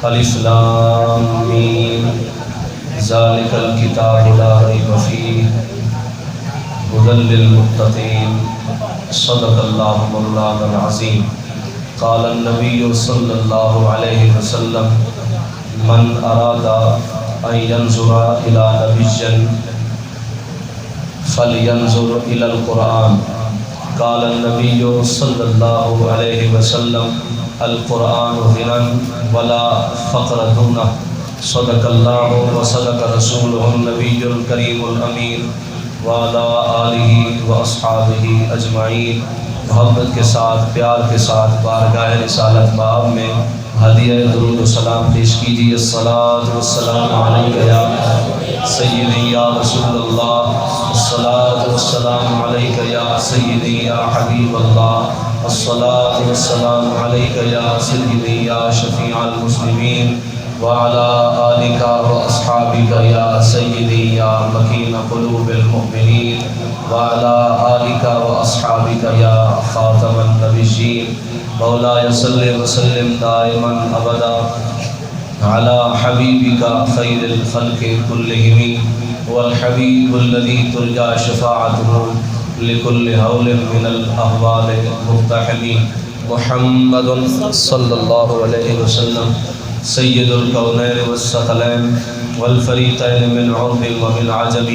الف لام میم ذالک الکتاب لا ریب فیہ ھدی للمتقین صدق اللہ مولانا العظیم۔ قال النبی صلی اللہ علیہ وسلم من اراد ان ينظر الى نبی فلینظر الى القرآن۔ قال النبی صلی اللہ علیہ وسلم القرآن غنى ولا فقر دونہ۔ صدق اللہ وصدق رسولہ النبی الکریم الامین وعلی آلہ واصحابہ اجمعین۔ محبت کے ساتھ پیار کے ساتھ بارگاہ رسالت باب میں ہدیہ درود و سلام پیش کیجیے۔ الصلاۃ والسلام علیک یا سیدی یا رسول اللہ، الصلاۃ والسلام علیک یا سیدی یا حبیب اللہ، الصلاۃ والسلام علیک یا سیدی یا شفیع المسلمین وعلی آلک واصحابک یا سیدی یا مکین قلوب المؤمنین وعلی آلک واصحابک یا خاتم النبیین۔ مولاي صل وسلم دائما ابدا على حبيبك خير الخلق كلهم والحبيب الذي ترجى شفاعته لكل هول من الاهوال مقتحم محمد صلى الله عليه وسلم سيد الكونين والثقلين والفريقين من عرب ومن عجم،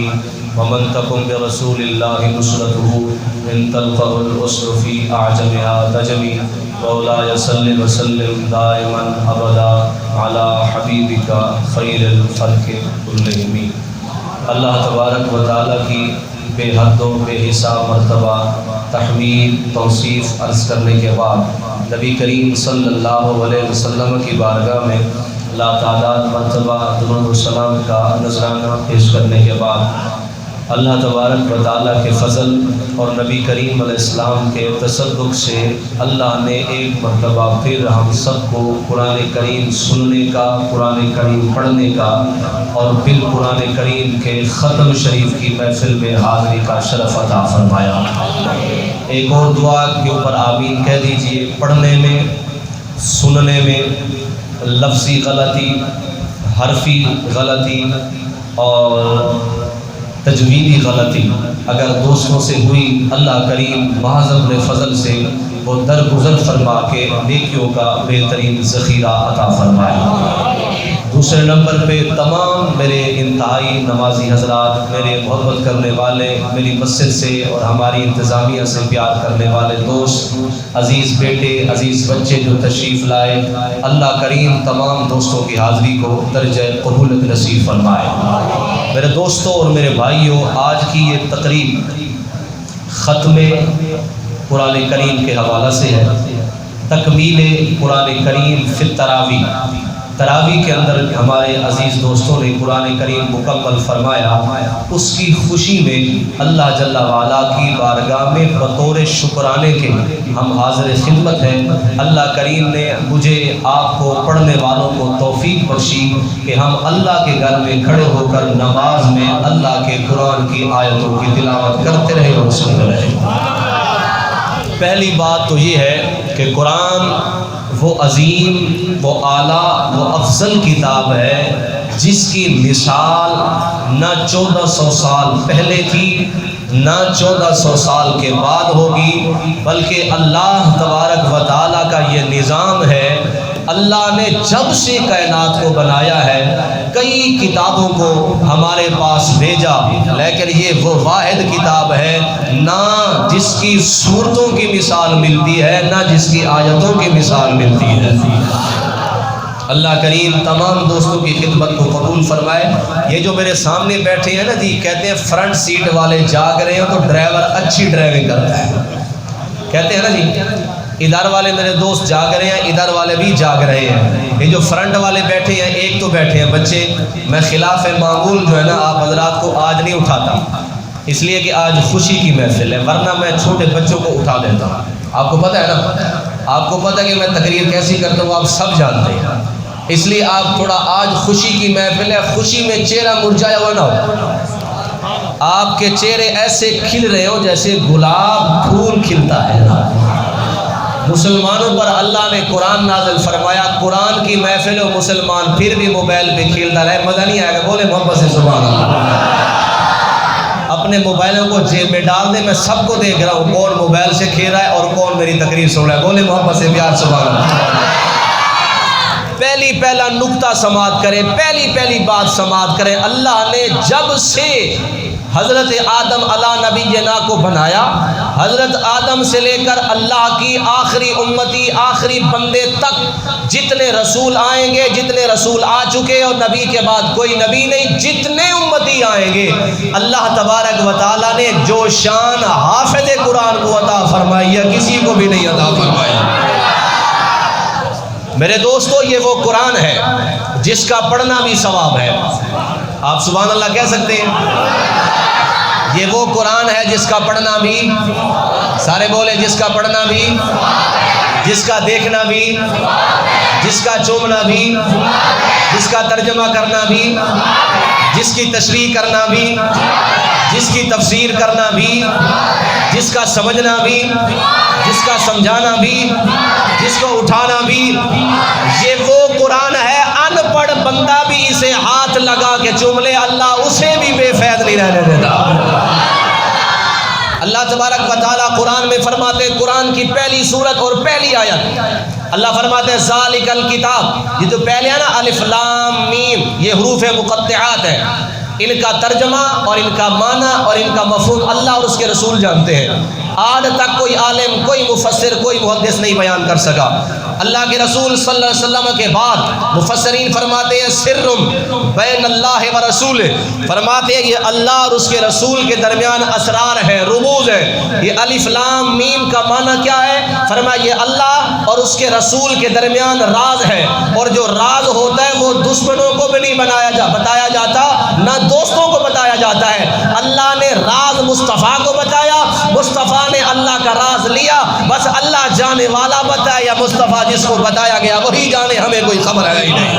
ومن تكن برسول الله نصرته ان تلقه الأسر في أعجمها تجمي۔ مولاي صل وسلم دائما ابدا على حبيبك خير الخلق كلهم۔ اللہ تبارک و تعالیٰ کی بے حد و بے حساب مرتبہ تحمید توصیف عرض کرنے کے بعد نبی کریم صلی اللہ علیہ وسلم کی بارگاہ میں لاتعداد مرتبہ درود و سلام کا نذرانہ پیش کرنے کے بعد اللہ تبارک و تعالیٰ کے فضل اور نبی کریم علیہ السلام کے تصدق سے اللہ نے ایک مرتبہ پھر ہم سب کو قرآن کریم سننے کا، قرآن کریم پڑھنے کا اور پھر قرآن کریم کے ختم شریف کی محفل میں حاضری کا شرف عطا فرمایا۔ ایک اور دعا کے اوپر آمین کہہ دیجئے۔ پڑھنے میں، سننے میں لفظی غلطی، حرفی غلطی اور تجویدی غلطی اگر دوستوں سے ہوئی، اللہ کریم محض اپنے فضل سے وہ درگزر فرما کے نیکیوں کا بہترین ذخیرہ عطا فرمائے۔ دوسرے نمبر پہ تمام میرے انتہائی نمازی حضرات، میرے محبت کرنے والے، میری مسجد سے اور ہماری انتظامیہ سے پیار کرنے والے دوست، عزیز بیٹے، عزیز بچے جو تشریف لائے، اللہ کریم تمام دوستوں کی حاضری کو درجہ قبولت نصیب فرمائے۔ میرے دوستوں اور میرے بھائیوں، آج کی یہ تقریب ختم قرآن کریم کے حوالہ سے ہے، تکمیل قرآن کریم فی التراویح۔ تراویح کے اندر ہمارے عزیز دوستوں نے قرآن کریم مکمل فرمایا، اس کی خوشی میں اللہ جل وعلا کی بارگاہ میں بطور شکرانے کے ہم حاضر خدمت ہیں۔ اللہ کریم نے مجھے، آپ کو، پڑھنے والوں کو توفیق بخشی کہ ہم اللہ کے گھر میں کھڑے ہو کر نماز میں اللہ کے قرآن کی آیتوں کی تلاوت کرتے رہے اور سنتے رہے۔ پہلی بات تو یہ ہے کہ قرآن وہ عظیم، وہ اعلیٰ، وہ افضل کتاب ہے جس کی مثال نہ 1400 سال پہلے تھی، نہ 1400 سال کے بعد ہوگی، بلکہ اللہ تبارک و تعالیٰ کا یہ نظام ہے۔ اللہ نے جب سے کائنات کو بنایا ہے کئی کتابوں کو ہمارے پاس بھیجا، لیکن یہ وہ واحد کتاب ہے نہ جس کی صورتوں کی مثال ملتی ہے، نہ جس کی آیتوں کی مثال ملتی ہے۔ اللہ کریم تمام دوستوں کی خدمت کو قبول فرمائے۔ یہ جو میرے سامنے بیٹھے ہیں نا جی، کہتے ہیں فرنٹ سیٹ والے جاگ رہے ہیں تو ڈرائیور اچھی ڈرائیونگ کرتا ہے، کہتے ہیں نا جی۔ ادھر والے میرے دوست جاگ رہے ہیں، ادھر والے بھی جاگ رہے ہیں۔ یہ جو فرنٹ والے بیٹھے ہیں، ایک تو بیٹھے ہیں بچے، میں خلاف معمول جو ہے نا آپ حضرات کو آج نہیں اٹھاتا، اس لیے کہ آج خوشی کی محفل ہے، ورنہ میں چھوٹے بچوں کو اٹھا دیتا ہوں۔ آپ کو پتہ ہے نا، آپ کو پتہ ہے کہ میں تقریر کیسی کرتا ہوں، آپ سب جانتے ہیں، اس لیے آپ تھوڑا، آج خوشی کی محفل ہے، خوشی میں چہرہ مرجھایا ہوا نہ ہو، آپ کے چہرے ایسے کھل رہے ہو جیسے گلاب پھول کھلتا ہے۔ مسلمانوں پر اللہ نے قرآن نازل فرمایا، قرآن کی محفل و مسلمان پھر بھی موبائل پہ کھیلتا رہے، مزہ نہیں آئے گا؟ بولے محبت سے سبحان اللہ۔ اپنے موبائلوں کو جیب میں ڈال دیں، میں سب کو دیکھ رہا ہوں کون موبائل سے کھیل رہا ہے اور کون میری تقریر سن رہا ہے۔ بولے محبت سے پیار سبحان اللہ۔ پہلا نقطہ سماعت کریں، پہلی بات سماعت کریں۔ اللہ نے جب سے حضرت آدم علیہ نبینا کو بنایا، حضرت آدم سے لے کر اللہ کی آخری امتی، آخری بندے تک جتنے رسول آئیں گے، جتنے رسول آ چکے اور نبی کے بعد کوئی نبی نہیں، جتنے امتی آئیں گے، اللہ تبارک و تعالیٰ نے جو شان حافظ قرآن کو عطا فرمائی ہے کسی کو بھی نہیں عطا فرمائی۔ میرے دوستو، یہ وہ قرآن ہے جس کا پڑھنا بھی ثواب ہے۔ آپ سبحان اللہ کہہ سکتے ہیں؟ یہ وہ قرآن ہے جس کا پڑھنا بھی، سارے بولے، جس کا پڑھنا بھی، جس کا دیکھنا بھی، جس کا چومنا بھی، جس کا ترجمہ کرنا بھی، جس کی تشریح کرنا بھی، جس کی تفسیر کرنا بھی، جس کا سمجھنا بھی، جس کا سمجھانا بھی، جس کو اٹھانا بھی، یہ وہ قرآن ہے۔ ان پڑھ بندہ بھی اسے ہاتھ لگا کے چوم لے، اللہ اسے بھی بے فیض نہیں رہنے دیتا۔ اللہ تبارک و تعالیٰ قرآن میں فرماتے ہیں، قرآن کی پہلی سورت اور پہلی آیت اللہ فرماتے ہیں ذالک الکتاب، یہ جو پہلے ہے نا الف لام میم، یہ حروف مقطعات ہیں، ان کا ترجمہ اور ان کا معنی اور ان کا مفہوم اللہ اور اس کے رسول جانتے ہیں۔ آج تک کوئی عالم، کوئی مفسر، کوئی محدث نہیں بیان کر سکا۔ اللہ کے رسول صلی اللہ علیہ وسلم کے بعد مفسرین فرماتے ہیں سر بین اللہ و رسول، فرماتے ہیں یہ اللہ اور اس کے رسول کے درمیان اسرار ہے، رموز ہے۔ یہ الف لام میم کا معنی کیا ہے؟ فرمایا یہ اللہ اور اس کے رسول کے درمیان راز ہے، اور جو راز ہوتا ہے وہ دشمنوں کو بھی نہیں بتایا جاتا، نہ دوستوں کو بتایا جاتا ہے۔ اللہ نے راز مصطفیٰ کو بتایا، مصطفیٰ نے اللہ کا راز لیا، بس اللہ جانے والا بتایا یا مصطفیٰ جس کو بتایا گیا وہی جانے، ہمیں کوئی خبر ہے ہی نہیں۔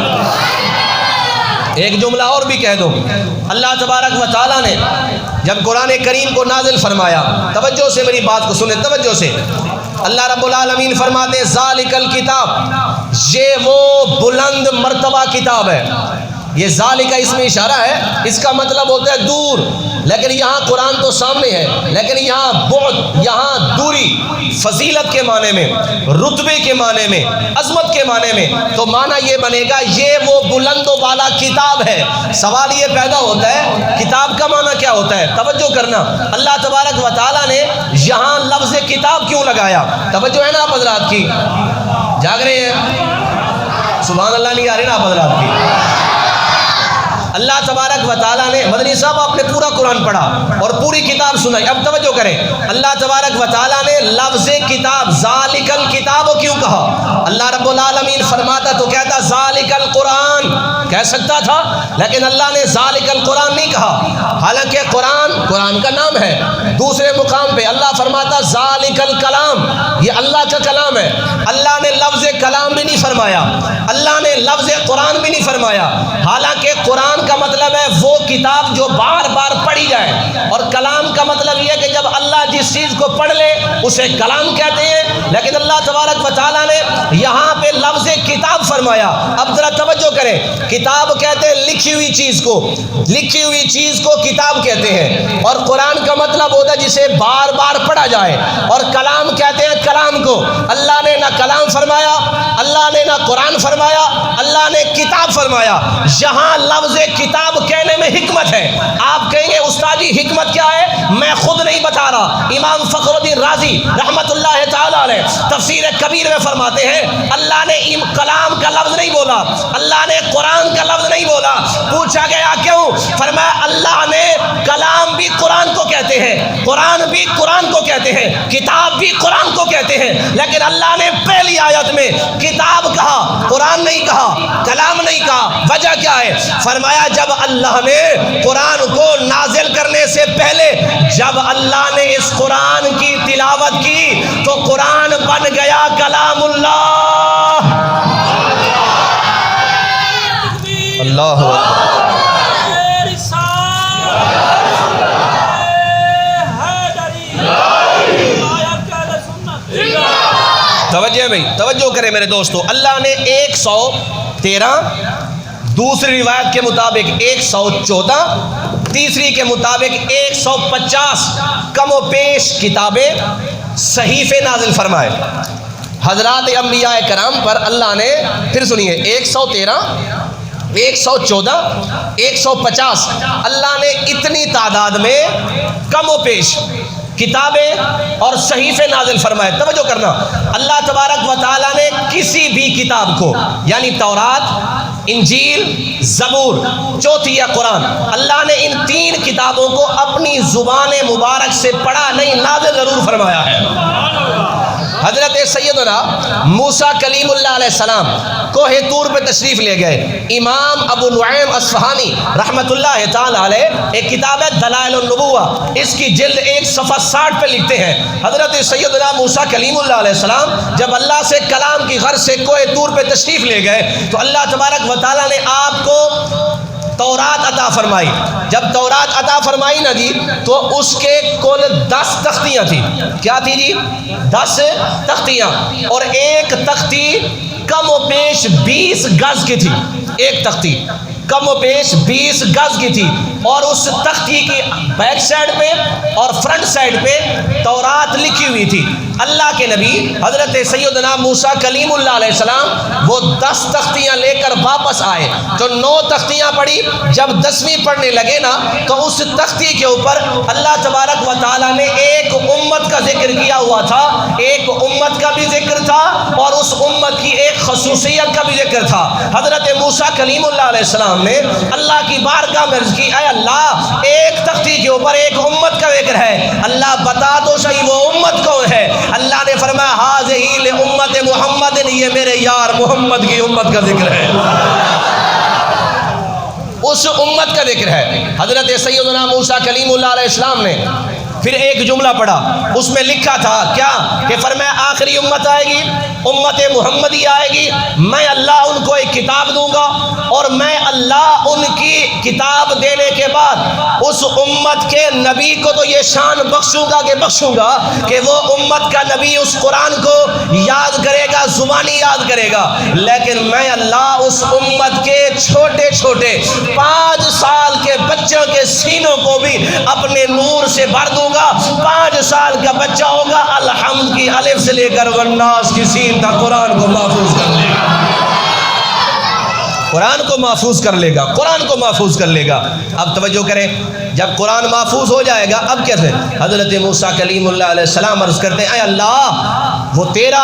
ایک جملہ اور بھی کہہ دو، اللہ تبارک و تعالیٰ نے جب قرآن کریم کو نازل فرمایا، توجہ سے میری بات کو سنیں، توجہ سے، اللہ رب العالمین فرماتے ہیں ذالک الکتاب، یہ وہ بلند مرتبہ کتاب ہے۔ یہ ذالک اس میں اشارہ ہے، اس کا مطلب ہوتا ہے دور، لیکن یہاں قرآن تو سامنے ہے، لیکن یہاں بعد، یہاں دوری، فضیلت کے معنی میں، رتبے کے معنی میں، عظمت کے معنی میں، تو معنی یہ بنے گا یہ وہ بلند و بالا کتاب ہے۔ سوال یہ پیدا ہوتا ہے کتاب کا معنی کیا ہوتا ہے؟ توجہ کرنا، اللہ تبارک و تعالیٰ نے یہاں لفظ کتاب کیوں لگایا؟ توجہ ہے نا آپ حضرات کی؟ جاگ رہے ہیں؟ سبحان اللہ نہیں آ رہی نا آپ حضرات کی؟ اللہ تبارک و تعالیٰ نے، مدنی صاحب آپ نے پورا قرآن پڑھا اور پوری کتاب سنائی، اب توجہ کریں، اللہ تبارک و تعالیٰ نے لفظ کتاب ذالک الکتاب کیوں کہا؟ اللہ رب العالمین فرماتا تو کہتا ذالک القرآن، کہہ سکتا تھا، لیکن اللہ نے ذالک القرآن نہیں کہا، حالانکہ قرآن کا نام ہے۔ دوسرے مقام پہ اللہ فرماتا ذالک الکلام، یہ اللہ کا کلام ہے۔ اللہ نے لفظ کلام بھی نہیں فرمایا، اللہ نے لفظ قرآن بھی نہیں فرمایا، حالانکہ قرآن کا مطلب ہے وہ کتاب جو بار بار پڑھی جائے، اور کلام کا مطلب یہ ہے کہ جب اللہ جس چیز کو پڑھ لے اسے کلام کہتے ہیں، لیکن اللہ تبارک و تعالیٰ نے یہاں پہ لفظ کتاب فرمایا۔ اب ذرا توجہ کریں، کتاب کہتے ہیں لکھی ہوئی چیز کو، لکھی ہوئی چیز کو کتاب کہتے ہیں، اور قرآن کا مطلب ہوتا ہے جسے بار بار پڑھا جائے، اور کلام کہتے ہیں کلام کو۔ اللہ نے نہ کلام فرمایا، اللہ نے نہ قرآن فرمایا، اللہ نے کتاب فرمایا۔ یہاں لفظ کتاب کہنے میں حکمت ہے۔ آپ کہیں گے استاد جی حکمت کیا ہے؟ میں خود نہیں بتا رہا، امام فخر الدین رازی رحمت اللہ تعالی علیہ تفسیر کبیر میں فرماتے ہیں اللہ نے کلام کا لفظ نہیں بولا، اللہ نے قرآن کا لفظ نہیں بولا۔ پوچھا گیا کیوں؟ فرمایا اللہ نے کلام بھی قرآن کو کہتے ہیں، قرآن بھی قرآن کو کہتے ہیں، کتاب بھی قرآن کو کہتے ہیں، لیکن اللہ نے پہلی آیت میں کتاب کہا، قرآن نہیں کہا، کلام نہیں کہا۔ وجہ کیا ہے؟ فرمایا جب اللہ نے قرآن کو نازل کرنے سے پہلے جب اللہ نے اس قرآن کی تلاوت کی تو قرآن بن گیا کلام اللہ۔ اللہ بھائی توجہ کریں میرے دوستو، اللہ نے 113، دوسری روایت کے مطابق 114، تیسری کے مطابق 150 کم و پیش کتابیں صحیفے نازل فرمائے حضرات انبیاء کرام پر۔ اللہ نے پھر سنیے 113، 114، 150 اللہ نے اتنی تعداد میں کم و پیش کتابیں اور صحیفے نازل فرمائے۔ توجہ کرنا، اللہ تبارک و تعالیٰ نے کسی بھی کتاب کو یعنی تورات، انجیل، زبور، چوتھی یا قرآن، اللہ نے ان 3 کتابوں کو اپنی زبان مبارک سے پڑھا نہیں، نازل ضرور فرمایا ہے۔ حضرت سیدنا موسیٰ کلیم اللہ علیہ السلام کوہ طور پہ تشریف لے گئے۔ امام ابو نعیم اصفہانی رحمت اللہ تعالی علیہ ایک کتاب ہے دلائل النبوہ، اس کی جلد 1 صفحہ 60 پہ لکھتے ہیں حضرت سیدنا موسیٰ کلیم اللہ علیہ السلام جب اللہ سے کلام کی غرض سے کوہ طور پہ تشریف لے گئے تو اللہ تبارک و تعالیٰ نے آپ کو تورات عطا فرمائی۔ جب تورات عطا فرمائی نا جی تو اس کے کل 10 تختیاں تھیں۔ کیا تھی جی؟ 10 تختیاں، اور ایک تختی کم و بیش 20 گز کی تھی۔ ایک تختی کم و بیش 20 گز کی تھی، اور اس تختی کی بیک سائڈ پہ اور فرنٹ سائڈ پہ تورات لکھی ہوئی تھی۔ اللہ کے نبی حضرت سیدنا موسیٰ کلیم اللہ علیہ السلام وہ 10 تختیاں لے کر واپس آئے تو 9 تختیاں پڑھی۔ جب 10ویں پڑھنے لگے نا تو اس تختی کے اوپر اللہ تبارک و تعالیٰ نے ایک امت کا ذکر کیا ہوا تھا، ایک امت کا بھی ذکر تھا اور اس امت کی ایک خصوصیت کا بھی ذکر تھا۔ حضرت موسیٰ کلیم اللہ علیہ السلام نے اللہ کی بارگاہ میں عرض کی، اے اللہ ایک تختی کے اوپر ایک امت کا ذکر ہے، اللہ بتا تو صحیح وہ امت کون ہے؟ اللہ نے فرمایا ہذہ لامت محمد، یہ میرے یار محمد کی امت کا ذکر ہے، اس امت کا ذکر ہے۔ حضرت سیدنا موسیٰ کلیم اللہ علیہ السلام نے پھر ایک جملہ پڑھا، اس میں لکھا تھا کیا کہ فرمایا آخری امت آئے گی، امت محمدی آئے گی، میں اللہ ان کو ایک کتاب دوں گا، اور میں اللہ ان کی کتاب دینے کے بعد اس امت کے نبی کو تو یہ شان بخشوں گا کہ وہ امت کا نبی اس قرآن کو یاد کرے گا، زبانی یاد کرے گا، لیکن میں اللہ اس امت کے چھوٹے چھوٹے 5 سال کے بچوں کے سینوں کو بھی اپنے نور سے بھر دوں گا۔ 5 سال کا بچہ ہوگا، الحمد کی الف سے لے کر والناس کی سین تک قرآن کو محفوظ کر لے گا، قرآن کو محفوظ کر لے گا، قرآن کو محفوظ کر لے گا۔ اب توجہ کریں، جب قرآن محفوظ ہو جائے گا اب کیسے؟ حضرت موسیٰ کلیم اللہ علیہ السلام عرض کرتے ہیں، اے اللہ وہ تیرا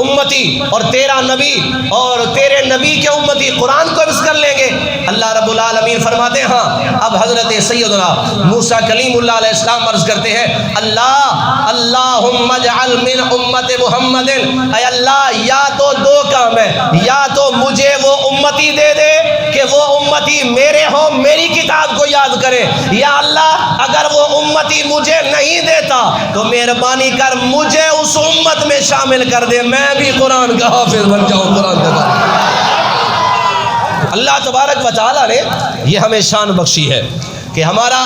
امتی اور تیرا نبی اور تیرے نبی کے امتی قرآن کو حفظ کر لیں گے؟ اللہ رب العالمین فرماتے ہیں ہاں۔ اب حضرت سیدنا موسیٰ کلیم اللہ علیہ السلام عرض کرتے ہیں، اللہم اجعل من امت محمد، اے اللہ یا تو 2 کام ہے، یا تو مجھے وہ امتی دے دے کہ وہ امتی میرے ہوں، میری کتاب کو یاد کرے، یا اللہ اگر وہ امتی مجھے نہیں دیتا تو مہربانی کر مجھے اس امت میں شامل کر دے، میں بھی قرآن کا حافظ بن جاؤں، قرآن کا اللہ تبارک و تعالیٰ نے یہ ہمیں شان بخشی ہے کہ ہمارا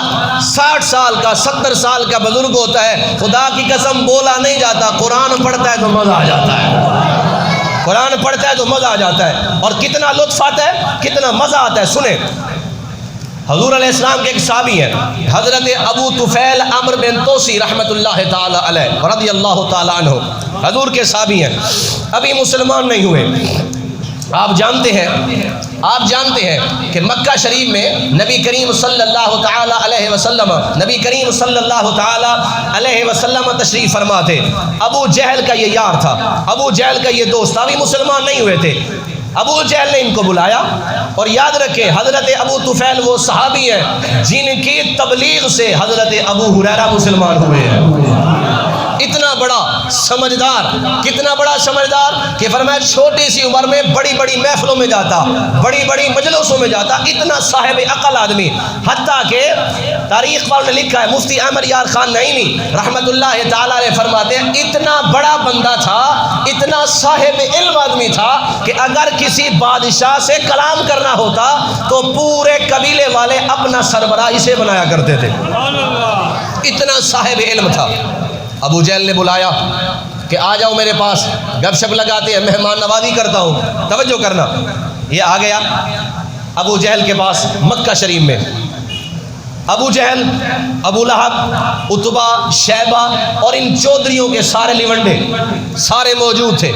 60 سال کا 70 سال کا بزرگ ہوتا ہے، خدا کی قسم بولا نہیں جاتا، قرآن پڑھتا ہے تو مزہ آ جاتا ہے، قرآن پڑھتا ہے تو مزہ آ جاتا ہے، اور کتنا لطف آتا ہے، کتنا مزہ آتا ہے۔ سنیں، حضور علیہ السلام کے ایک صحابی ہیں حضرت ابو طفیل عمرو بن توسی رحمت اللہ تعالی علیہ رضی اللہ تعالی عنہ، حضور کے صحابی ہیں، ابھی مسلمان نہیں ہوئے۔ آپ جانتے ہیں کہ مکہ شریف میں نبی کریم صلی اللہ تعالی علیہ وسلم تشریف فرما تھے۔ ابو جہل کا یہ یار تھا، ابو جہل کا یہ دوست تھا، ابھی مسلمان نہیں ہوئے تھے۔ ابو جہل نے ان کو بلایا، اور یاد رکھیں حضرت ابو طفیل وہ صحابی ہیں جن کی تبلیغ سے حضرت ابو ہریرہ مسلمان ہوئے ہیں۔ اتنا بڑا سمجھدار، کتنا بڑا سمجھدار کہ فرمایا چھوٹی سی عمر میں بڑی بڑی محفلوں میں جاتا، بڑی بڑی مجلسوں میں جاتا، اتنا صاحب عقل آدمی، حتیٰ کہ تاریخ پر نے لکھا ہے مفتی احمد یار خان نعیمی رحمت اللہ تعالی علیہ فرماتے ہیں اتنا بڑا بندہ تھا، اتنا صاحب علم آدمی تھا کہ اگر کسی بادشاہ سے کلام کرنا ہوتا تو پورے قبیلے والے اپنا سربراہ اسے بنایا کرتے تھے، اتنا صاحب علم تھا۔ ابو جہل نے بلایا کہ آ جاؤ میرے پاس، گپ شپ لگاتے ہیں، مہمان نوازی کرتا ہوں. توجہ کرنا، یہ آ گیا ابو جہل کے پاس مکہ شریف میں. ابو جہل، ابو لہب، عتبہ، شیبہ اور ان چودھریوں کے سارے لیونڈے سارے موجود تھے.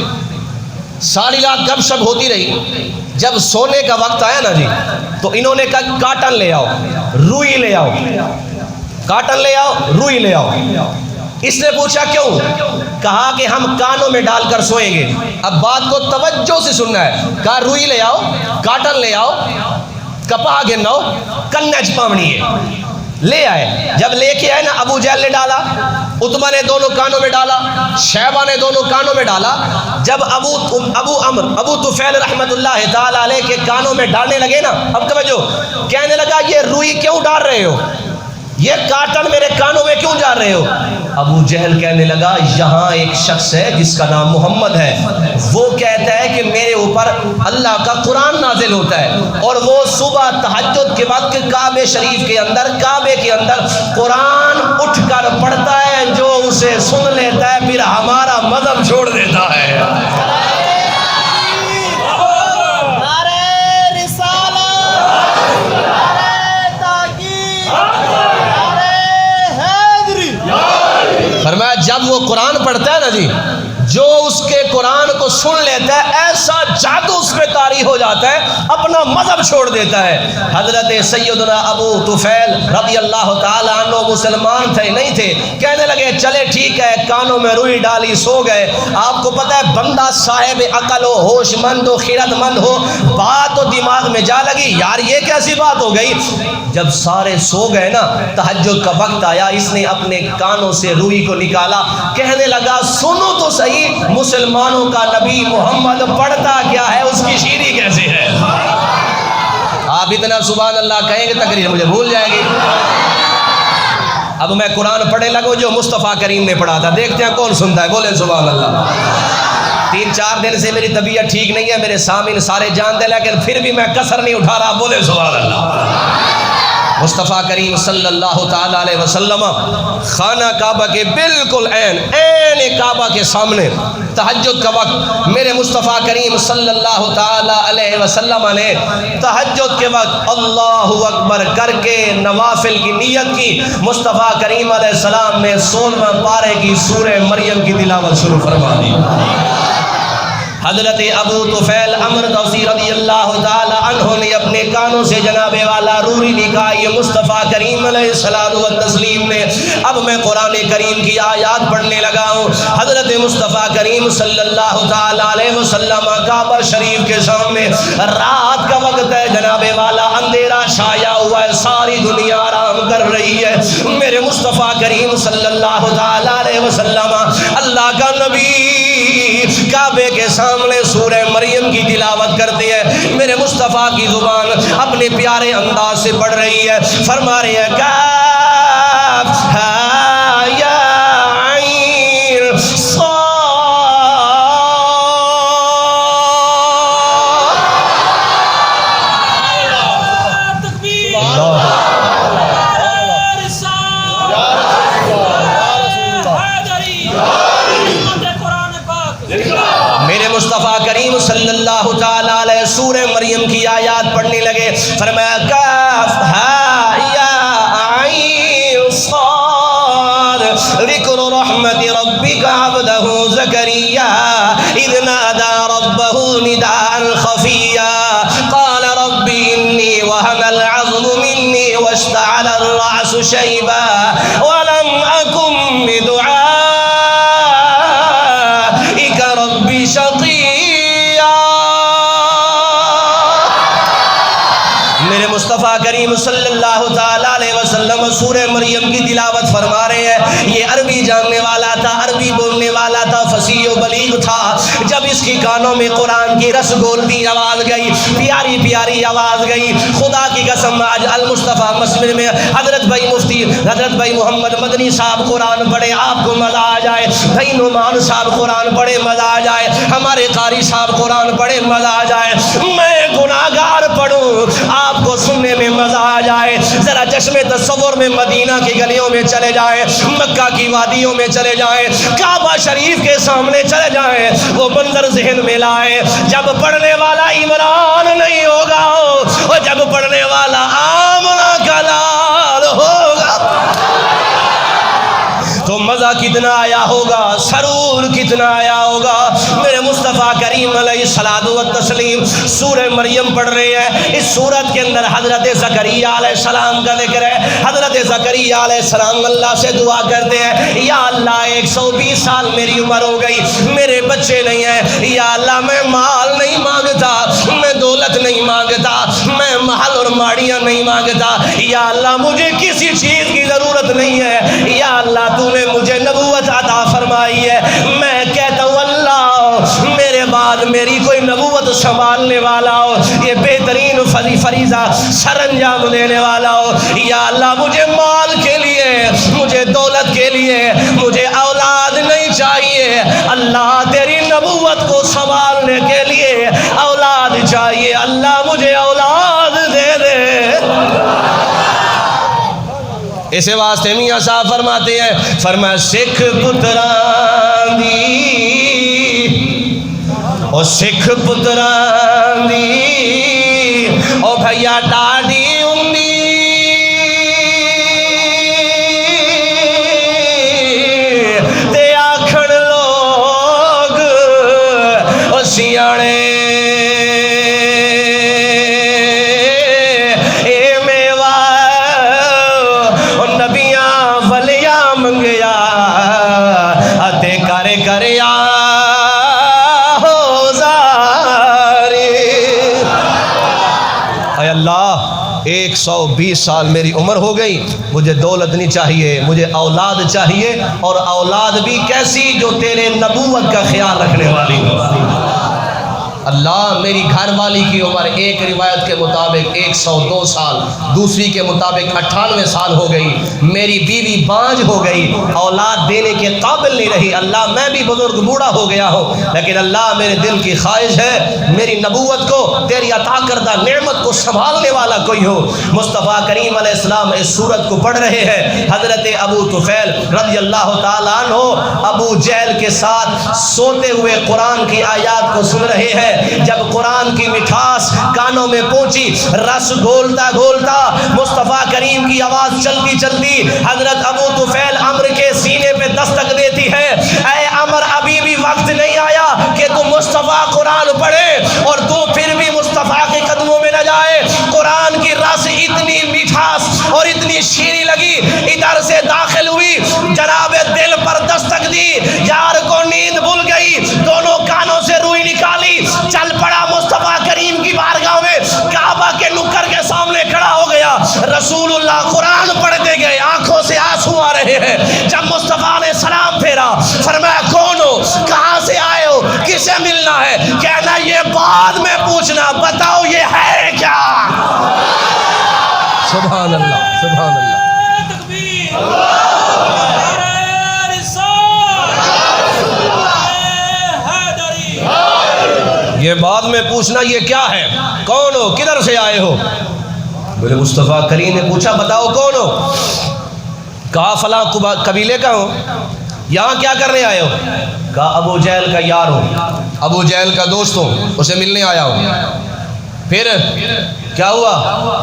ساری رات گپ شپ ہوتی رہی. جب سونے کا وقت آیا نا جی، تو انہوں نے کہا کاٹن لے آؤ، روئی لے آؤ، کاٹن لے آؤ، روئی لے آؤ. اس نے پوچھا کیوں؟ کہا کہ ہم کانوں میں ڈال کر سوئیں گے. اب بات کو توجہ سے سننا ہے. کہا روئی لے آؤ، کاٹن لے آؤ، کپا گنو، کنج پاونی ہے. لے آئے. جب لے کے آئے نا، ابو جہل نے ڈالا، عتبہ نے دونوں کانوں میں ڈالا، شیبہ نے دونوں کانوں میں ڈالا. جب ابو طفیل رحمت اللہ تعالی علیہ کے کانوں میں ڈالنے لگے نا، اب توجہ، کہنے لگا یہ روئی کیوں ڈال رہے ہو، یہ کاٹن میرے کانوں میں کیوں ڈال رہے ہو؟ ابو جہل کہنے لگا یہاں ایک شخص ہے جس کا نام محمد ہے، وہ کہتا ہے کہ میرے اوپر اللہ کا قرآن نازل ہوتا ہے، اور وہ صبح تہجد کے وقت کعبے شریف کے اندر، کعبے کے اندر قرآن اٹھ کر پڑھتا ہے، جو اسے سن لیتا ہے پھر ہمارا مذہب چھوڑ دیتا ہے. فرمایا جب وہ قرآن پڑھتا ہے نا جی، جو اس کے قرآن کو سن لیتا ہے ایسا جادو اس پہ طاری ہو جاتا ہے، اپنا مذہب چھوڑ دیتا ہے. حضرت سیدنا ابو طفیل رضی اللہ تعالیٰ عنہ مسلمان تھے نہیں تھے، کہنے لگے چلے ٹھیک ہے، کانوں میں روئی ڈالی، سو گئے. آپ کو پتہ ہے بندہ صاحب عقل ہو، ہوش مند ہو، خیرت مند ہو، بات تو دماغ میں جا لگی یار یہ کیسی بات ہو گئی. جب سارے سو گئے نا، تہجد کا وقت آیا، اس نے اپنے کانوں سے روئی کو نکالا، کہنے لگا سنو تو صحیح، مسلمانوں کا نبی محمد پڑھتا کیا ہے، اس کی شیری کیسے ہے. آپ اتنا سبحان اللہ کہیں گے تقریر مجھے بھول جائے گی. اب میں قرآن پڑھنے لگوں جو مصطفیٰ کریم نے پڑھا تھا، دیکھتے ہیں کون سنتا ہے، بولے سبحان اللہ. 3-4 دن سے میری طبیعت ٹھیک نہیں ہے، میرے سامعین سارے جانتے، لیکن پھر بھی میں کسر نہیں اٹھا رہا، بولے سبحان اللہ. مصطفیٰ کریم صلی اللہ تعالیٰ علیہ وسلم خانہ کعبہ کے بالکل عین کعبہ کے سامنے، تہجد کا وقت، میرے مصطفیٰ کریم صلی اللہ تعالیٰ علیہ وسلم نے تہجد کے وقت اللہ اکبر کر کے نوافل کی نیت کی. مصطفیٰ کریم علیہ السلام نے 16 پارے کی سورہ مریم کی تلاوت شروع فرما دی. حضرت ابو طفیل عمرو دوسی رضی اللہ تعالی عنہ نے اپنے کانوں سے جناب والا روری نکائی. مصطفیٰ کریم علیہ الصلوۃ والتسلیم نے، اب میں قرآن کریم کی آیات پڑھنے لگا ہوں. حضرت مصطفیٰ کریم صلی اللہ تعالی علیہ وسلم کعبہ شریف کے سامنے، رات کا وقت ہے جناب والا، اندھیرا چھایا ہوا ہے، ساری دنیا آرام کر رہی ہے. میرے مصطفیٰ کریم صلی اللہ تعالی علیہ وسلم اللہ کا نبی کعبے کے سامنے سورہ مریم کی تلاوت کرتے ہیں. میرے مصطفیٰ کی زبان اپنے پیارے انداز سے پڑھ رہی ہے، فرما رہی ہے کاف ہا یا عین صاد. مصطفیٰ کریم صلی اللہ تعالی علیہ سورہ مریم کی آیات پڑھنے لگے. فرمایا کاف ہا یا عین صاد ذکر رحمت ربک عبدہ زکریا اذ نادى ربه نداء خفیا قال رب انی وهن العظم منی واشتعل الرأس شیبا ولم اکن بدعاء شقیہ. میرے مصطفیٰ کریم صلی اللہ تعالیٰ علیہ وسلم سورہ مریم کی تلاوت فرما رہے ہیں. یہ عربی جاننے والا تھا، عربی بولنے والا تھا، فصیح و بلیغ تھا. جب اس کی کانوں میں قرآن کی رس گولتی آواز گئی، پیاری پیاری آواز گئی، خدا کی قسم آج المصطفیٰ مسجد میں حضرت بھائی مفتی حضرت بھائی محمد مدنی صاحب قرآن پڑھے، آپ کو مزہ آ جائے. بھائی نعمان صاحب قرآن پڑھے، مزہ آ جائے. ہمارے قاری صاحب قرآن پڑھے، مزہ آ جائے. میں گناہگار پڑھوں، آپ کو سننے میں مزہ آ جائے. ذرا چشم تصور میں مدینہ کی گلیوں میں چلے جائیں, مکہ کی وادیوں میں چلے جائیں, کعبہ شریف کے سامنے چلے جائیں, وہ منظر ذہن میں لائے. جب پڑھنے والا عمران نہیں ہوگا, اور جب پڑھنے والا آمنہ کا لال ہوگا, تو مزہ کتنا آیا ہوگا, سرور کتنا آیا ہوگا. میرے مصطفیٰ کریم علیہ الصلوۃ والتسلیم سورہ مریم پڑھ رہے ہیں. اس سورت کے اندر حضرت زکریا علیہ السلام کا ذکر ہے. حضرت زکریا علیہ السلام اللہ سے دعا کرتے ہیں, یا اللہ 120 سال میری عمر ہو گئی, میرے بچے نہیں ہیں. یا اللہ میں مال نہیں مانگتا, میں دولت نہیں مانگتا, میں محل اور ماڑیاں نہیں مانگتا. یا اللہ مجھے کسی چیز کی ضرورت نہیں ہے. یا اللہ تو نے مجھے نبوت عطا فرمائی ہے. میں کہتا ہوں اللہ میرے بعد میری کوئی نبوت سنبھالنے والا ہو, یہ بہترین فریضہ سر انجام دینے والا ہو. یا اللہ مجھے مال کے لیے, مجھے دولت کے لیے, مجھے اولاد نہیں چاہیے. اللہ تیری نبوت کو سنبھالنے کے لیے اولاد چاہیے. اللہ مجھے اولاد دے دے. اسے واسطے میاں صاحب فرماتے ہیں, فرمایا سکھ پتران دی, او سکھ پتران دی, او بھیا ڈاڈی اندی, تے آکھن لوگ او سیانے اللہ 120 سال میری عمر ہو گئی, مجھے دولت نہیں چاہیے, مجھے اولاد چاہیے, اور اولاد بھی کیسی جو تیرے نبوت کا خیال رکھنے والی ہو. اللہ میری گھر والی کی عمر ایک روایت کے مطابق 102 سال, دوسری کے مطابق 98 سال ہو گئی. میری بیوی بانجھ ہو گئی, اولاد دینے کے قابل نہیں رہی. اللہ میں بھی بزرگ بوڑھا ہو گیا ہوں, لیکن اللہ میرے دل کی خواہش ہے میری نبوت کو, تیری عطا کردہ نعمت کو سنبھالنے والا کوئی ہو. مصطفیٰ کریم علیہ السلام اس سورت کو پڑھ رہے ہیں. حضرت ابو طفیل رضی اللہ تعالیٰ عنہ ابو جہل کے ساتھ سوتے ہوئے قرآن کی آیات کو سن رہے ہیں. جب قرآن کی مٹھاس کانوں میں پہنچی, رس گھولتا گھولتا مصطفیٰ کریم کی آواز چلتی چلتی حضرت ابو طفیل عمر کے سینے پہ دستک دیتی ہے, اے عمر ابھی بھی وقت نہیں آیا کہ تم مصطفیٰ قرآن پڑھے اور تو پھر بھی مصطفیٰ کے قدموں میں نہ جائے. قرآن کی رس اتنی مٹھاس اور اتنی شیریں لگی, ادھر سے داخل ہوئی, جناب دل پر دستک دی, یار کو نیند بھول گئی, دونوں کانوں سے روئی نکالی, چل پڑا مصطفیٰ کریم کی بارگاہ میں, کعبہ کے نکر کے سامنے کھڑا ہو گیا. رسول اللہ قرآن پڑھتے گئے, آنکھوں سے آنسو آ رہے ہیں. جب مصطفیٰ نے سلام پھیرا, فرمایا کون ہو, کہاں سے آئے ہو, کسے ملنا ہے؟ کہنا یہ بعد میں پوچھنا, بتاؤ یہ ہے کیا. سبحان اللہ, سبحان اللہ. یہ بعد میں پوچھنا یہ کیا ہے, کون ہو, کدھر سے آئے ہو. میرے مصطفیٰ کریم نے پوچھا بتاؤ کون ہو. کہا فلاں قبیلے کا ہوں. یہاں کیا کرنے آئے ہو؟ کہا ابو جہل کا یار ہوں, ابو جہل کا دوست ہوں, اسے ملنے آیا ہوں. پھر کیا ہوا؟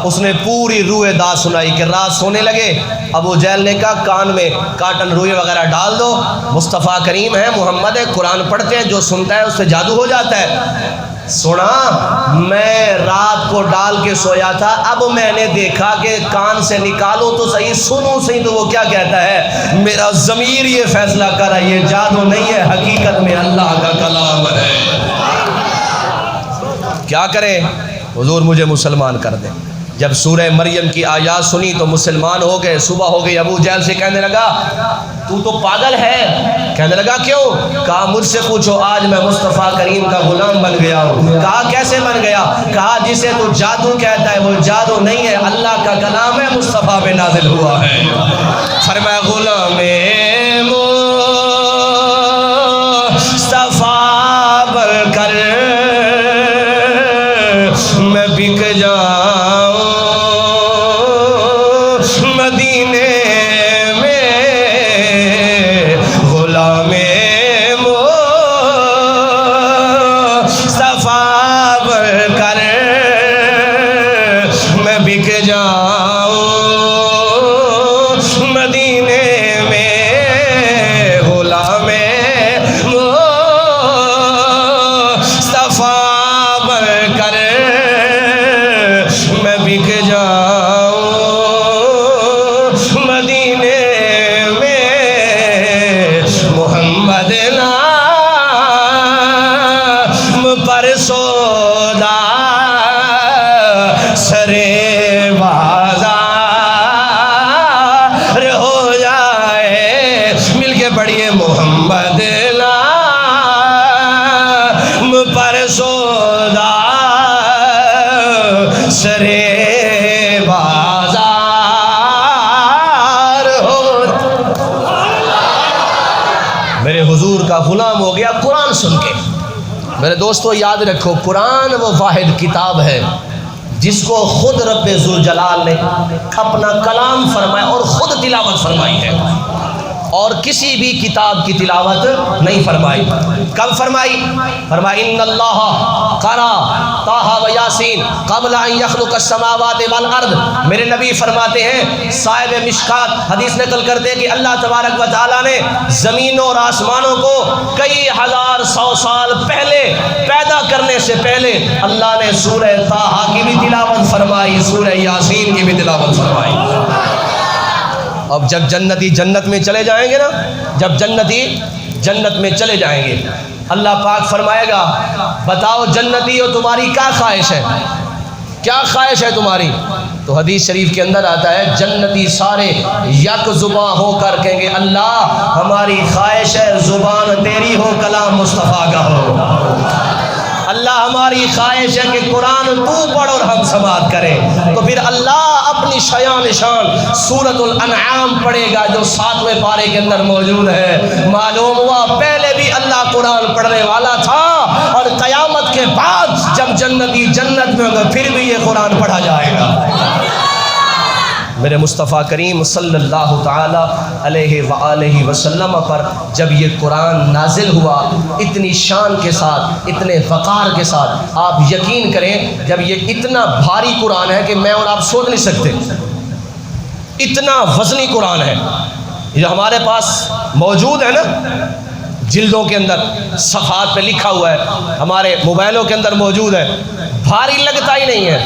اس نے پوری روئے داد سنائی کہ رات سونے لگے. ابو جہل نے کہا کان میں کاٹن روئے وغیرہ ڈال دو, مصطفیٰ کریم ہے, محمد ہے, قرآن پڑھتے ہیں, جو سنتا ہے اس سے جادو ہو جاتا ہے. سنا, میں رات کو ڈال کے سویا تھا, اب میں نے دیکھا کہ کان سے نکالو تو صحیح, سنو صحیح تو وہ کیا کہتا ہے. میرا ضمیر یہ فیصلہ کرا یہ جادو نہیں ہے, حقیقت میں اللہ کا کلام ہے. کیا کریں, حضور مجھے مسلمان کر دیں. جب سورہ مریم کی آیات سنی تو مسلمان ہو گئے, صبح ہو گئی. ابو جہل سے کہنے لگا تو پاگل ہے. کہنے لگا کیوں؟ کہا مجھ سے پوچھو, آج میں مصطفیٰ کریم کا غلام بن گیا ہوں. کہا کیسے بن گیا؟ کہا جسے تو جادو کہتا ہے وہ جادو نہیں ہے, اللہ کا کلام ہے, مصطفیٰ پہ نازل ہوا ہے. فرمایا غلام مصطفیٰ بن کر میں بک جاؤں, حشرے بازار ہو. میرے حضور کا غلام ہو گیا قرآن سن کے. میرے دوستو یاد رکھو، قرآن وہ واحد کتاب ہے جس کو خود رب ذوالجلال نے اپنا کلام فرمایا اور خود تلاوت فرمائی ہے، اور کسی بھی کتاب کی تلاوت نہیں فرمائی. کب فرمائی؟ فرمائی ان اللہ قرأ طٰ و یاسین قبل ان یخلق السماوات والارض. میرے نبی فرماتے ہیں، صاحب مشکات حدیث نقل کرتے ہیں کہ اللہ تبارک و تعالیٰ نے زمینوں اور آسمانوں کو کئی ہزار سو سال پہلے پیدا کرنے سے پہلے اللہ نے سورہ طٰ کی بھی تلاوت فرمائی، سورہ یاسین کی بھی تلاوت فرمائی. اب جب جنتی جنت میں چلے جائیں گے نا، جب جنتی جنت میں چلے جائیں گے، اللہ پاک فرمائے گا بتاؤ جنتی ہو تمہاری کیا خواہش ہے، کیا خواہش ہے تمہاری؟ تو حدیث شریف کے اندر آتا ہے جنتی سارے یک زباں ہو کر کہیں گے اللہ ہماری خواہش ہے زبان تیری ہو، کلام مصطفیٰ کا ہو. اللہ ہماری خواہش ہے کہ قرآن تو پڑھ اور ہم سماعت کریں. تو پھر اللہ اپنی شیان شان سورۃ الانعام پڑھے گا جو 7ویں پارے کے اندر موجود ہے. معلوم ہوا پہلے بھی اللہ قرآن پڑھنے والا تھا، اور قیامت کے بعد جب جنتی جنت میں ہوگا پھر بھی یہ قرآن پڑھا جائے گا. میرے مصطفیٰ کریم صلی اللہ تعالی علیہ وآلہ وسلم پر جب یہ قرآن نازل ہوا اتنی شان کے ساتھ، اتنے وقار کے ساتھ، آپ یقین کریں جب یہ اتنا بھاری قرآن ہے کہ میں اور آپ سوچ نہیں سکتے، اتنا وزنی قرآن ہے. یہ ہمارے پاس موجود ہے نا جلدوں کے اندر، صفحات پہ لکھا ہوا ہے، ہمارے موبائلوں کے اندر موجود ہے، بھاری لگتا ہی نہیں ہے.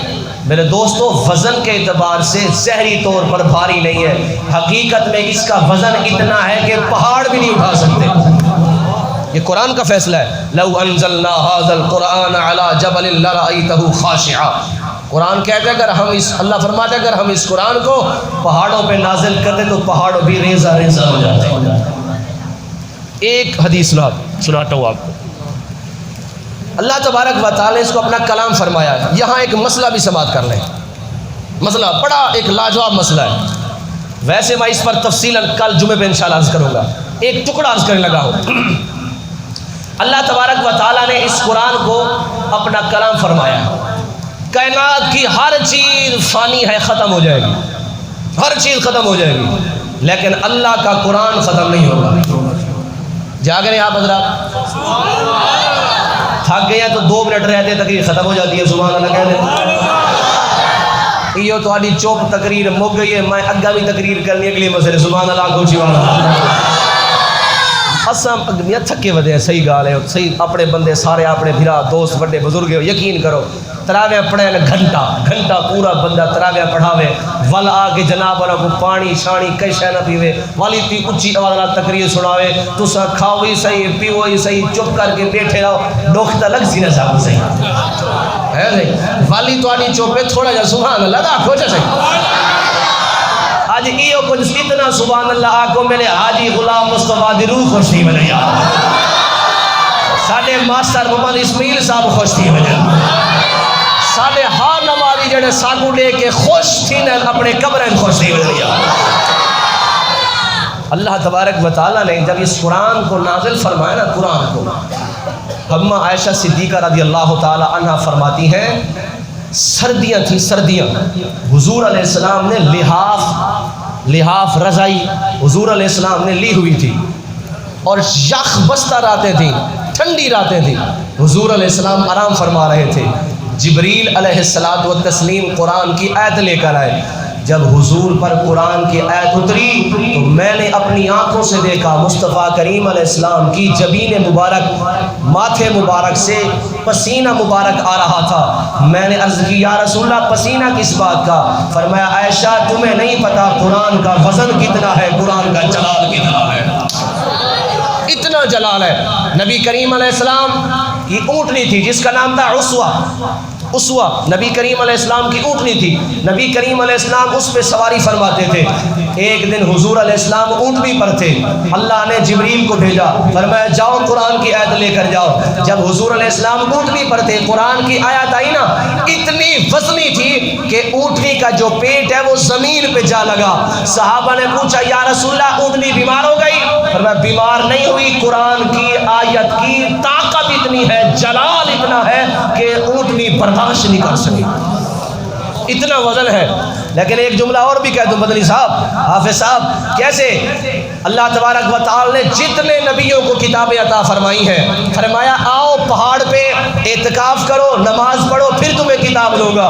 میرے دوستو وزن کے اعتبار سے ظاہری طور پر بھاری نہیں ہے، حقیقت میں اس کا وزن اتنا ہے کہ پہاڑ بھی نہیں اٹھا سکتے. یہ قرآن کا فیصلہ ہے. لو انزلنا هذا القرآن على جبل لرأيته خاشعا. قرآن کہتے ہیں اگر ہم اللہ فرماتے ہیں اگر ہم اس قرآن کو پہاڑوں پہ نازل کرتے تو پہاڑ بھی ریزہ ریزہ ہو جاتے. ایک حدیث سناتا ہوں آپ کو. اللہ تبارک و تعالی نے اس کو اپنا کلام فرمایا ہے. یہاں ایک مسئلہ بھی سماعت کر لیں. مسئلہ بڑا ایک لاجواب مسئلہ ہے. ویسے میں اس پر تفصیلاً کل جمعے پہ انشاءاللہ عرض کروں گا. ایک ٹکڑا عرض کرنے لگا ہوں. اللہ تبارک و تعالی نے اس قرآن کو اپنا کلام فرمایا. کائنات کی ہر چیز فانی ہے، ختم ہو جائے گی، ہر چیز ختم ہو جائے گی، لیکن اللہ کا قرآن ختم نہیں ہوگا. جاگ رہے آپ حضرات؟ تھک گئے ہیں تو 2 منٹ رہتے تقریر ختم ہو جاتی ہے. سبحان اللہ کہہ دیں. یہ تو آدھی چوپ تقریر مک گئی ہے، میں اگا بھی تقریر کرنی ہے اگلی مسئلے. سبحان اللہ کو شیوانا اسم اگنیت تھکے ودے ہیں. صحیح گال ہے، صحیح. اپنے بندے سارے اپنے بھرا دوست بڑے بزرگ ہو، یقین کرو تراویہ پڑھے گھنٹہ پورا بندہ تراویہ پڑھاوے، ول آ کے جناب والا کو پانی شانی کئی شے نہ پیوے، والی تی اچھی آواز نال تقریر سناوے، تساں کھاؤ ہی صحیح پیو ہی صحیح، چپ کر کے بیٹھے رہو، دکھ تے لگ سی نہ صاحب صحیح ہے نہیں. والی تواڈی چوپے تھوڑا جا سبحان اللہ دا آکھو جا صحیح. آج ایو کچھ اتنا سبحان اللہ آکھو میرے حاجی غلام مصطفیٰ دی روح خوش تھی وجہ یار. ساڈے ماسٹر محمد اسماعیل صاحب خوش تھی وجہ، ساڈے ہار نمازی جڑے ساگو دے کے خوش تھی نے اپنے قبریں خوش تھی وجہ. اللہ تبارک و تعالیٰ نے جب اس قرآن کو نازل فرمایا نا، قرآن کو، حمہ عائشہ صدیقہ رضی اللہ تعالی عنہ فرماتی ہیں سردیاں تھیں، سردیاں. حضور علیہ السلام نے لحاف رضائی حضور علیہ السلام نے لی ہوئی تھی، اور یخ بستہ راتیں تھیں، ٹھنڈی راتیں تھیں. حضور علیہ السلام آرام فرما رہے تھے. جبریل علیہ السلام قرآن کی آیت لے کر آئے. جب حضور پر قرآن کی آیت اتری تو میں نے اپنی آنکھوں سے دیکھا مصطفیٰ کریم علیہ السلام کی جبین مبارک، ماتھے مبارک سے پسینہ مبارک آ رہا تھا. میں نے عرض کی یا رسول اللہ پسینہ کس بات کا؟ فرمایا عائشہ تمہیں نہیں پتا قرآن کا وزن کتنا ہے، قرآن کا جلال کتنا ہے. اتنا جلال ہے. نبی کریم علیہ السلام کی اونٹنی تھی جس کا نام تھا اسوا. نبی کریم علیہ السلام کی اونٹنی تھی. نبی کریم علیہ السلام اس پہ سواری فرماتے تھے. ایک دن حضور علیہ السلام اونٹنی پر تھے. اللہ نے جبریل کو بھیجا، فرمایا جاؤ قرآن کی آیت لے کر جاؤ. جب حضور علیہ السلام اونٹنی پر تھے قرآن کی آیت آئی نا، اتنی وزنی تھی کہ اونٹنی کا جو پیٹ ہے وہ زمین پہ جا لگا. صحابہ نے پوچھا یا رسول اللہ اونٹنی بیمار ہو گئی؟ فرمایا بیمار نہیں ہوئی، قرآن کی آیت کی طاقت اتنی ہے، جلال اتنا ہے کہ اونٹنی برداشت نہیں کر سکی، اتنا وزن ہے. لیکن ایک جملہ اور بھی کہہ دوں مدنی صاحب، حافظ صاحب، کیسے اللہ تبارک و تعالی نے جتنے نبیوں کو کتابیں عطا فرمائی ہیں، فرمایا آؤ پہاڑ پہ اعتکاف کرو، نماز پڑھو، پھر تمہیں کتاب دوں گا.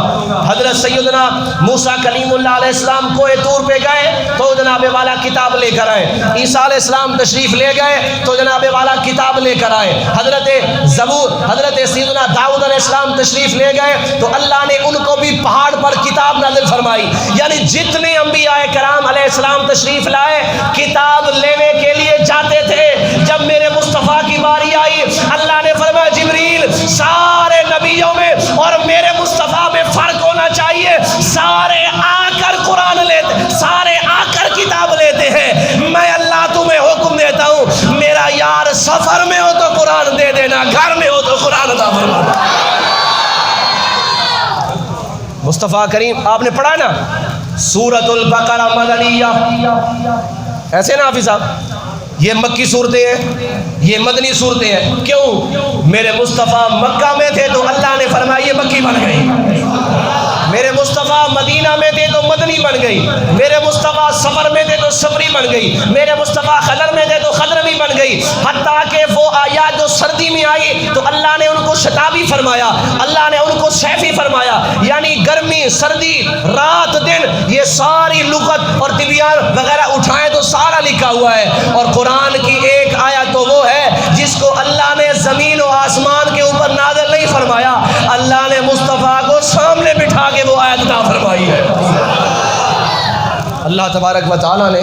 حضرت سیدنا موسیٰ کلیم اللہ علیہ السلام کوہ طور پہ گئے تو جناب والا کتاب لے کر آئے. عیسیٰ علیہ السلام تشریف لے گئے تو جناب والا کتاب لے کر آئے. حضرت سیدنا داؤد علیہ السلام تشریف لے گئے تو اللہ نے ان کو بھی پہاڑ پر کتاب نازل فرمائی. یعنی جتنے انبیاء کرام علیہ السلام تشریف لائے کتاب لینے کے لیے جاتے تھے. جب میرے مصطفیٰ کی باری آئی اللہ نے فرمایا جبریل سارے نبیوں میں اور میرے مصطفیٰ میں فرق ہونا چاہیے، سارے آ کر قرآن لیتے، سارے آ کر کتاب لیتے ہیں. میں اللہ تمہیں حکم دیتا ہوں میرا یار سفر میں ہو تو قرآن دے دینا، گھر میں ہو تو قرآن عطا فرما دینا. مصطفیٰ کریم آپ نے پڑھا نا سورۃ البقرہ مدنیہ، ایسے نا حافظ صاحب، یہ مکی صورتیں ہیں، یہ مدنی صورتیں ہیں. کیوں؟ میرے مصطفیٰ مکہ میں تھے تو اللہ نے فرمایا یہ مکی بن گئی. میرے مصطفیٰ مدینہ میں تھے تو مدنی بن گئی. میرے مصطفیٰ سفر میں تھے تو سفری بن گئی. میرے مصطفیٰ خضر میں تھے تو خضرمی بن گئی. حتیٰ کہ وہ آیات جو سردی میں آئی تو اللہ نے ان کو شتابی فرمایا، اللہ نے ان کو صیفی فرمایا. یعنی گرمی، سردی، رات، دن، یہ ساری لغت اور طبیان وغیرہ اٹھائیں تو سارا لکھا ہوا ہے. اور قرآن کی ایک آیت تو وہ ہے جس کو اللہ نے زمین و آسمان کے اوپر نازل نہیں فرمایا، اللہ نے مصطفیٰ کو سامنے بٹھا کے وہ آیت عطا فرمائی ہے. اللہ تبارک و تعالیٰ نے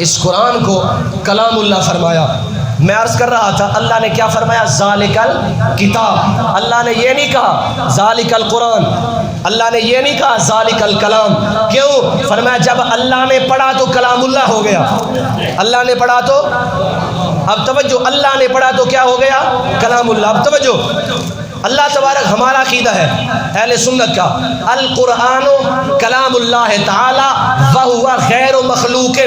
اس قرآن کو کلام اللہ فرمایا. میں عرض کر رہا تھا اللہ نے کیا فرمایا؟ ذالک الکتاب. اللہ نے یہ نہیں کہا ذالک القرآن، اللہ نے یہ نہیں کہا ذالک الکلام. کیوں؟ فرمایا جب اللہ نے پڑھا تو کلام اللہ ہو گیا. اللہ نے پڑھا تو، اب توجہ، اللہ نے پڑھا تو کیا ہو گیا؟ کلام اللہ. اب توجہ، اللہ تبارک، ہمارا عقیدہ ہے اہل سنت کا القرآن کلام اللہ تعالی وہو غیر مخلوق،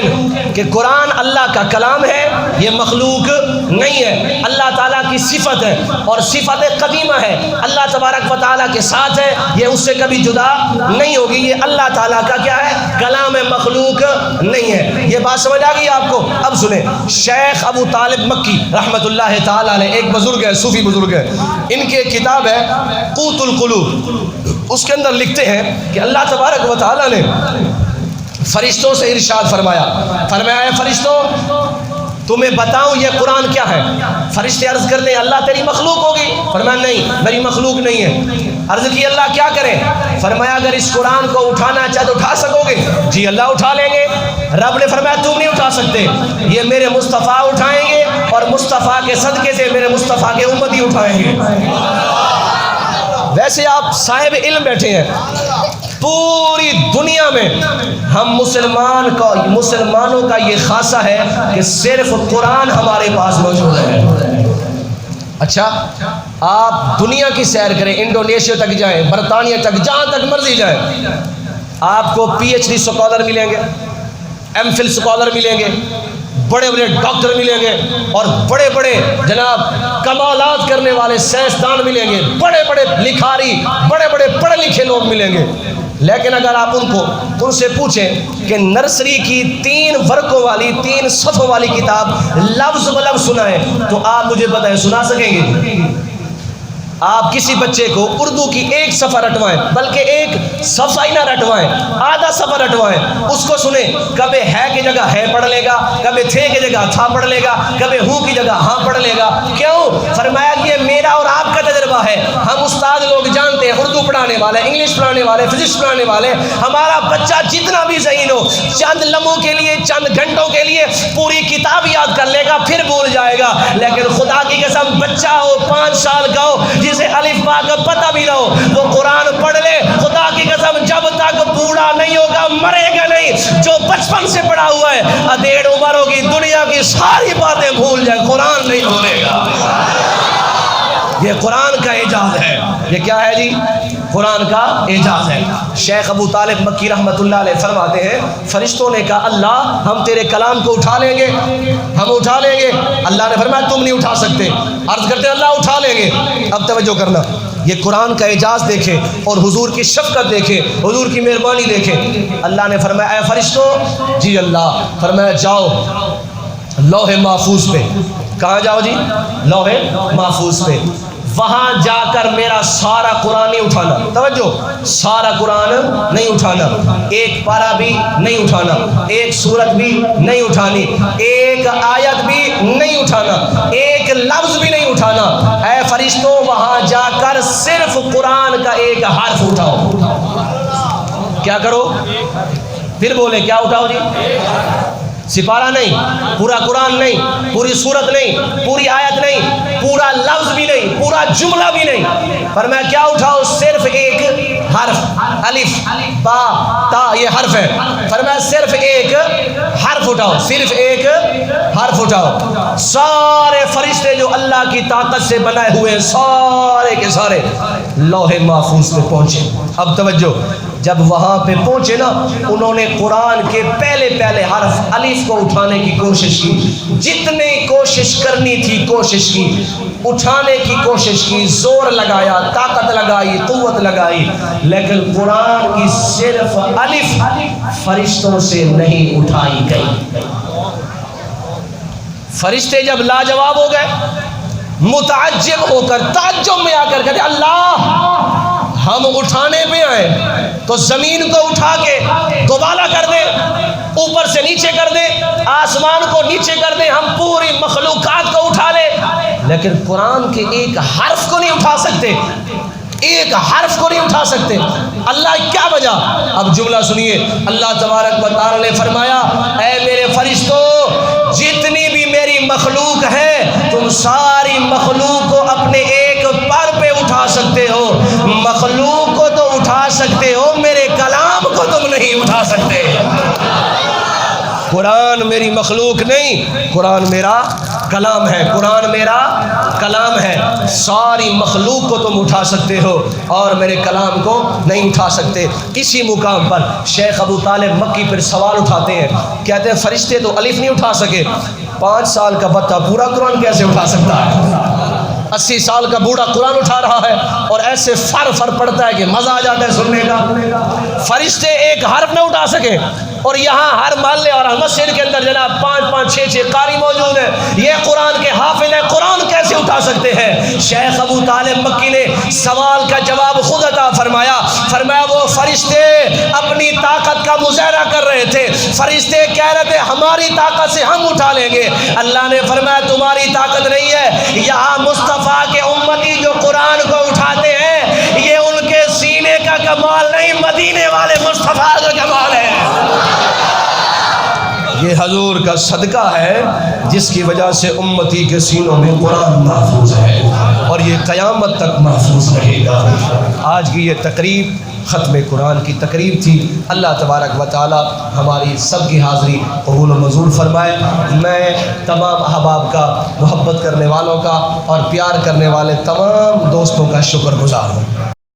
کہ قرآن اللہ کا کلام ہے، یہ مخلوق نہیں ہے. اللہ تعالیٰ کی صفت ہے اور صفت قدیمہ ہے، اللہ تبارک و تعالیٰ کے ساتھ ہے، یہ اس سے کبھی جدا نہیں ہوگی. یہ اللہ تعالیٰ کا کیا ہے؟ کلام ہے، مخلوق نہیں ہے. یہ بات سمجھ آ گئی آپ کو؟ اب سنیں، شیخ ابو طالب مکی رحمۃ اللہ تعالیٰ علیہ ایک بزرگ ہے، صوفی بزرگ ہے، ان کے کتاب ہے قوت القلوب، اس کے اندر لکھتے ہیں کہ اللہ تبارک و تعالیٰ نے فرشتوں سے ارشاد فرمایا، فرمایا ہے فرشتوں تمہیں بتاؤں یہ قرآن کیا ہے؟ فرشتے عرض کرتے ہیں اللہ تیری مخلوق ہوگی؟ فرمایا نہیں، میری مخلوق نہیں ہے. عرض کی اللہ کیا کریں؟ فرمایا اگر اس قرآن کو اٹھانا چاہے تو اٹھا سکو گے؟ جی اللہ اٹھا لیں گے. رب نے فرمایا تم نہیں اٹھا سکتے، یہ میرے مصطفیٰ اٹھائیں گے اور مصطفیٰ کے صدقے سے میرے مصطفیٰ کے امتی اٹھائیں گے. ویسے آپ صاحب علم بیٹھے ہیں، پوری دنیا میں ہم مسلمانوں کا یہ خاصہ ہے کہ صرف قرآن ہمارے پاس موجود ہے. اچھا آپ دنیا کی سیر کریں، انڈونیشیا تک جائیں، برطانیہ تک، جہاں تک مرضی جائیں، آپ کو پی ایچ ڈی سکالر ملیں گے، ایم فل سکالر ملیں گے، بڑے بڑے ڈاکٹر ملیں گے اور بڑے بڑے جناب کمالات کرنے والے سائنسدان ملیں گے، بڑے بڑے لکھاری، بڑے بڑے پڑھے لکھے لوگ ملیں گے. لیکن اگر آپ ان سے پوچھیں کہ نرسری کی 3 ورقوں والی 3 صفحوں والی کتاب لفظ بلفظ سنائیں تو آپ مجھے بتائیں سنا سکیں گے؟ آپ کسی بچے کو اردو کی 1 صفحہ رٹوائیں، بلکہ 1 صفحہ ہی نہ رٹوائیں، آدھا صفحہ رٹوائیں، اس کو سنیں، کبھی ہے کی جگہ ہے پڑھ لے گا، کبھی تھے کی جگہ تھا پڑھ لے گا، کبھی ہوں کی جگہ ہاں پڑھ لے گا. کیوں؟ فرمایا کہ یہ میرا اور آپ کا تجربہ ہے. ہم استاد لوگ جانتے ہیں، اردو پڑھانے والے، انگلش پڑھانے والے، فزکس پڑھانے والے، ہمارا بچہ جتنا بھی ذہین ہو چند لمحوں کے لیے، چند گھنٹوں کے لیے پوری کتاب یاد کر لے گا، پھر بھول جائے گا. لیکن خدا کی قسم بچہ ہو 5 سال کا ہو جسے الف با کا پتہ بھی نہ ہو، وہ قرآن پڑھ لے، خدا کی قسم جب تک بوڑھا نہیں ہوگا مرے گا نہیں. جو بچپن سے پڑھا ہوا ہے ادھیڑ عمر ہوگی دنیا کی ساری باتیں بھول جائے، قرآن نہیں بھولے گا. یہ قرآن کا اعجاز ہے. یہ کیا ہے جی؟ قرآن کا اعجاز ہے۔ شیخ ابو طالب مکی رحمۃ اللہ علیہ فرماتے ہیں فرشتوں نے کہا اللہ ہم تیرے کلام کو اٹھا لیں گے، ہم اٹھا لیں گے۔ اللہ نے فرمایا تم نہیں اٹھا سکتے۔ عرض کرتے اللہ اٹھا لیں گے۔ اب توجہ کرنا، یہ قرآن کا اعجاز دیکھے اور حضور کی شفقت دیکھے، حضور کی مہربانی دیکھے۔ اللہ نے فرمایا اے فرشتوں، جی اللہ، فرمایا جاؤ لوح محفوظ پہ۔ کہاں جاؤ جی؟ لوح محفوظ پہ۔ وہاں جا کر میرا سارا قرآن نہیں اٹھانا، توجہ، سارا قرآن نہیں اٹھانا، ایک پارہ بھی نہیں اٹھانا، ایک سورت بھی نہیں اٹھانی، ایک آیت بھی نہیں اٹھانا، ایک لفظ بھی نہیں اٹھانا۔ اے فرشتوں وہاں جا کر صرف قرآن کا ایک حرف اٹھاؤ۔ کیا کرو؟ پھر بولے کیا اٹھاؤ جی؟ سپارہ نہیں، پورا قرآن نہیں، پوری سورت نہیں، پوری آیت نہیں، پورا لفظ بھی نہیں، پورا جملہ بھی نہیں۔ فرمایا کیا اٹھاؤ؟ صرف ایک حرف، الف با تا، یہ حرف ہے۔ فرمایا صرف ایک حرف اٹھاؤ، صرف ایک حرف اٹھاؤ۔ سارے فرشتے جو اللہ کی طاقت سے بنائے ہوئے ہیں، سارے کے سارے لوح محفوظ پہ پہنچے۔ اب توجہ، جب وہاں پہ پہنچے نا، انہوں نے قرآن کے پہلے حرف الف کو اٹھانے کی کوشش کی، جتنی کوشش کرنی تھی کوشش کی، اٹھانے کی کوشش کی، زور لگایا، طاقت لگائی، قوت لگائی، لیکن قرآن کی صرف الف فرشتوں سے نہیں اٹھائی گئی۔ فرشتے جب لاجواب ہو گئے، متعجب ہو کر، تعجب میں آ کر کہتے اللہ ہم اٹھانے پہ آئے تو زمین کو اٹھا کے دوبالا کر دے، اوپر سے نیچے کر دے، آسمان کو نیچے کر دے، ہم پوری مخلوقات کو اٹھا لے، لیکن قرآن کے ایک حرف کو نہیں اٹھا سکتے، ایک حرف کو نہیں اٹھا سکتے۔ اللہ کیا وجہ؟ اب جملہ سنیے، اللہ تبارک و تعالی نے فرمایا اے میرے فرشتوں، جتنی بھی میری مخلوق ہے تم ساری مخلوق کو اپنے ایک پر پہ اٹھا سکتے ہو، مخلوق کو تو اٹھا سکتے ہو، میرے کلام کو تم نہیں اٹھا سکتے۔ قرآن میری مخلوق نہیں، قرآن میرا کلام ہے، قرآن میرا کلام ہے۔ ساری مخلوق کو تم اٹھا سکتے ہو اور میرے کلام کو نہیں اٹھا سکتے۔ اسی مقام پر شیخ ابو طالب مکی پھر سوال اٹھاتے ہیں، کہتے ہیں فرشتے تو الف نہیں اٹھا سکے، 5 سال کا بچہ پورا قرآن کیسے اٹھا سکتا ہے؟ 80 سال کا بوڑھا قرآن اٹھا رہا ہے اور ایسے فر پڑتا ہے کہ مزہ آ جاتا ہے سننے کا۔ فرشتے ایک حرف نہ اٹھا سکے، اور یہاں ہر محلے اور مسجد کے اندر جناب 5 6 قاری موجود ہیں، یہ قرآن کے حافظ ہیں، قرآن کیسے اٹھا سکتے ہیں؟ شیخ ابو طالب مکی نے سوال کا جواب خود عطا فرمایا، فرمایا وہ فرشتے اپنی طاقت کا مظاہرہ کر رہے تھے، فرشتے کہہ رہے تھے ہماری طاقت سے ہم اٹھا لیں گے۔ اللہ نے فرمایا تمہاری طاقت نہیں ہے، یہاں مصطفیٰ کے امتی جو قرآن کو اٹھاتے ہیں یہ ان کے سینے کا کمال نہیں، مدینے والے مصطفیٰ کا کمال ہے۔ یہ حضور کا صدقہ ہے جس کی وجہ سے امتی کے سینوں میں قرآن محفوظ ہے اور یہ قیامت تک محفوظ رہے گا۔ آج کی یہ تقریب ختم قرآن کی تقریب تھی۔ اللہ تبارک و تعالی ہماری سب کی حاضری قبول و منظور فرمائے۔ میں تمام احباب کا، محبت کرنے والوں کا اور پیار کرنے والے تمام دوستوں کا شکر گزار ہوں۔